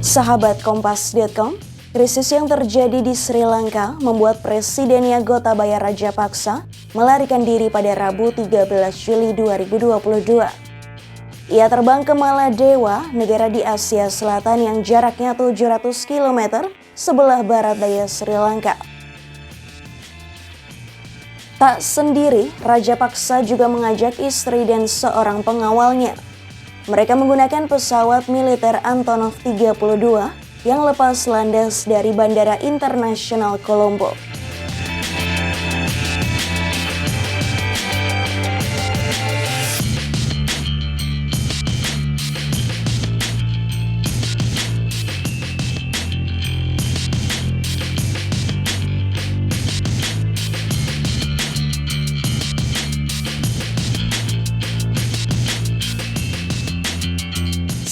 Sahabat Kompas.com, krisis yang terjadi di Sri Lanka membuat Presidennya Gotabaya Rajapaksa melarikan diri pada Rabu 13 Juli 2022. Ia terbang ke Maladewa, negara di Asia Selatan yang jaraknya 700 km sebelah barat daya Sri Lanka. Tak sendiri, Rajapaksa juga mengajak istri dan seorang pengawalnya. Mereka menggunakan pesawat militer Antonov 32 yang lepas landas dari Bandara Internasional Colombo.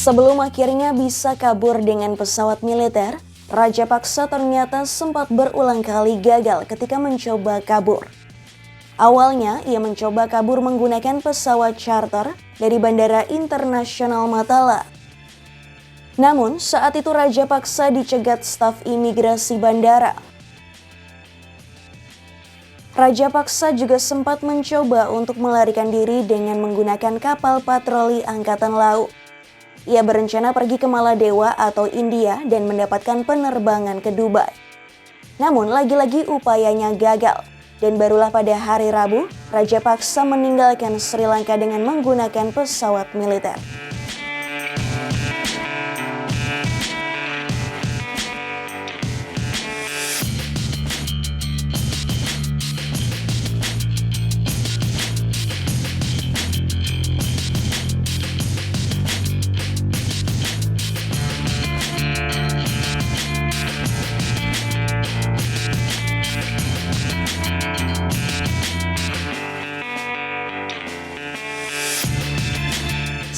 Sebelum akhirnya bisa kabur dengan pesawat militer, Rajapaksa ternyata sempat berulang kali gagal ketika mencoba kabur. Awalnya, ia mencoba kabur menggunakan pesawat charter dari Bandara Internasional Matala. Namun, saat itu Rajapaksa dicegat staf imigrasi bandara. Rajapaksa juga sempat mencoba untuk melarikan diri dengan menggunakan kapal patroli Angkatan Laut. Ia berencana pergi ke Maladewa atau India dan mendapatkan penerbangan ke Dubai. Namun lagi-lagi upayanya gagal dan barulah pada hari Rabu, Rajapaksa meninggalkan Sri Lanka dengan menggunakan pesawat militer.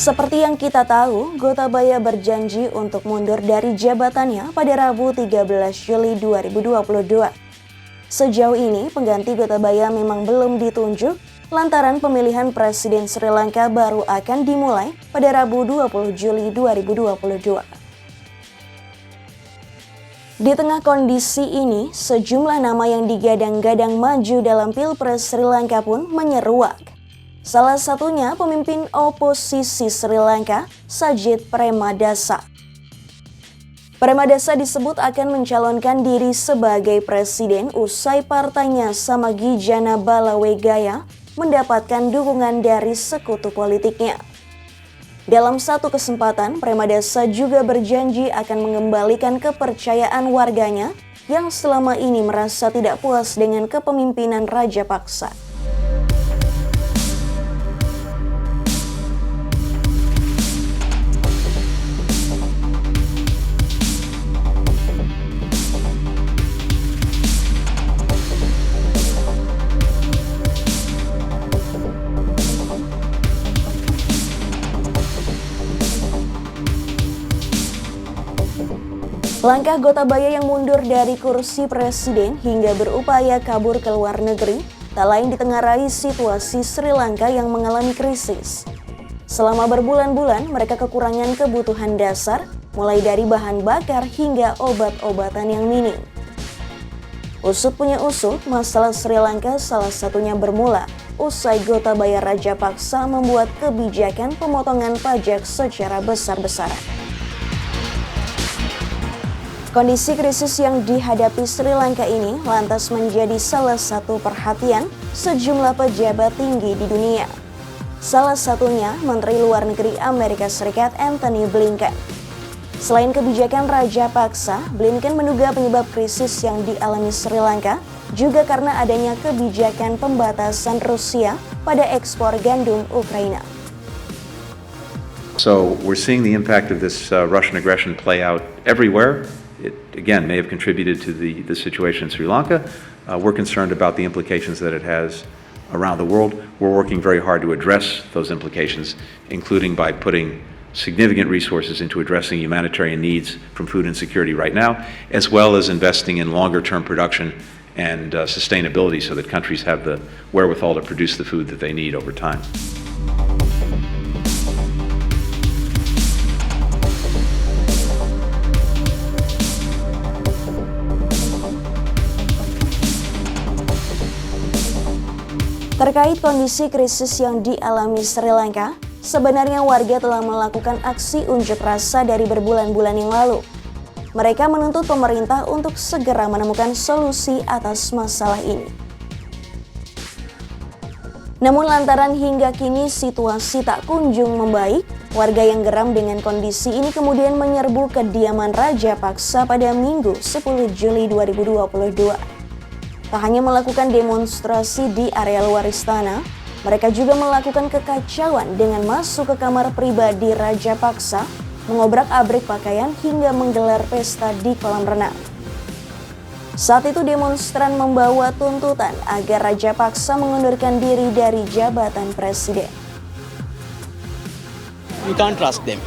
Seperti yang kita tahu, Gotabaya berjanji untuk mundur dari jabatannya pada Rabu 13 Juli 2022. Sejauh ini, pengganti Gotabaya memang belum ditunjuk, lantaran pemilihan Presiden Sri Lanka baru akan dimulai pada Rabu 20 Juli 2022. Di tengah kondisi ini, sejumlah nama yang digadang-gadang maju dalam Pilpres Sri Lanka pun menyeruak. Salah satunya pemimpin oposisi Sri Lanka, Sajith Premadasa. Premadasa disebut akan mencalonkan diri sebagai presiden usai partainya Samagijana Balawegaya mendapatkan dukungan dari sekutu politiknya. Dalam satu kesempatan, Premadasa juga berjanji akan mengembalikan kepercayaan warganya yang selama ini merasa tidak puas dengan kepemimpinan Rajapaksa. Langkah Gotabaya yang mundur dari kursi presiden hingga berupaya kabur ke luar negeri tak lain ditengarai situasi Sri Lanka yang mengalami krisis. Selama berbulan-bulan mereka kekurangan kebutuhan dasar mulai dari bahan bakar hingga obat-obatan yang minim. Usut punya usut, masalah Sri Lanka salah satunya bermula usai Gotabaya Rajapaksa membuat kebijakan pemotongan pajak secara besar-besaran. Kondisi krisis yang dihadapi Sri Lanka ini lantas menjadi salah satu perhatian sejumlah pejabat tinggi di dunia. Salah satunya Menteri Luar Negeri Amerika Serikat Antony Blinken. Selain kebijakan Rajapaksa, Blinken menduga penyebab krisis yang dialami Sri Lanka juga karena adanya kebijakan pembatasan Rusia pada ekspor gandum Ukraina. So we're seeing the impact of this Russian aggression play out everywhere. It, again, may have contributed to the situation in Sri Lanka. We're concerned about the implications that it has around the world. We're working very hard to address those implications, including by putting significant resources into addressing humanitarian needs from food insecurity right now, as well as investing in longer-term production and sustainability so that countries have the wherewithal to produce the food that they need over time. Terkait kondisi krisis yang dialami Sri Lanka, sebenarnya warga telah melakukan aksi unjuk rasa dari berbulan-bulan yang lalu. Mereka menuntut pemerintah untuk segera menemukan solusi atas masalah ini. Namun lantaran hingga kini situasi tak kunjung membaik, warga yang geram dengan kondisi ini kemudian menyerbu kediaman Rajapaksa pada Minggu 10 Juli 2022. Tak hanya melakukan demonstrasi di area luar istana, mereka juga melakukan kekacauan dengan masuk ke kamar pribadi Rajapaksa, mengobrak-abrik pakaian hingga menggelar pesta di kolam renang. Saat itu demonstran membawa tuntutan agar Rajapaksa mengundurkan diri dari jabatan presiden. We can't trust them.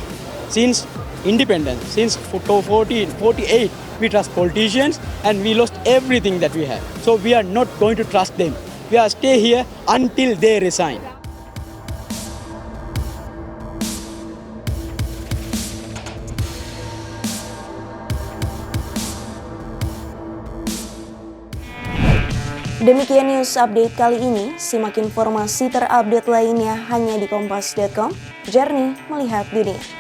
Since independence, since 1448, we trust politicians and we lost everything that we have. So we are not going to trust them. We are stay here until they resign. Demikian news update kali ini. Simak informasi terupdate lainnya hanya di kompas.com. Jernih melihat dunia.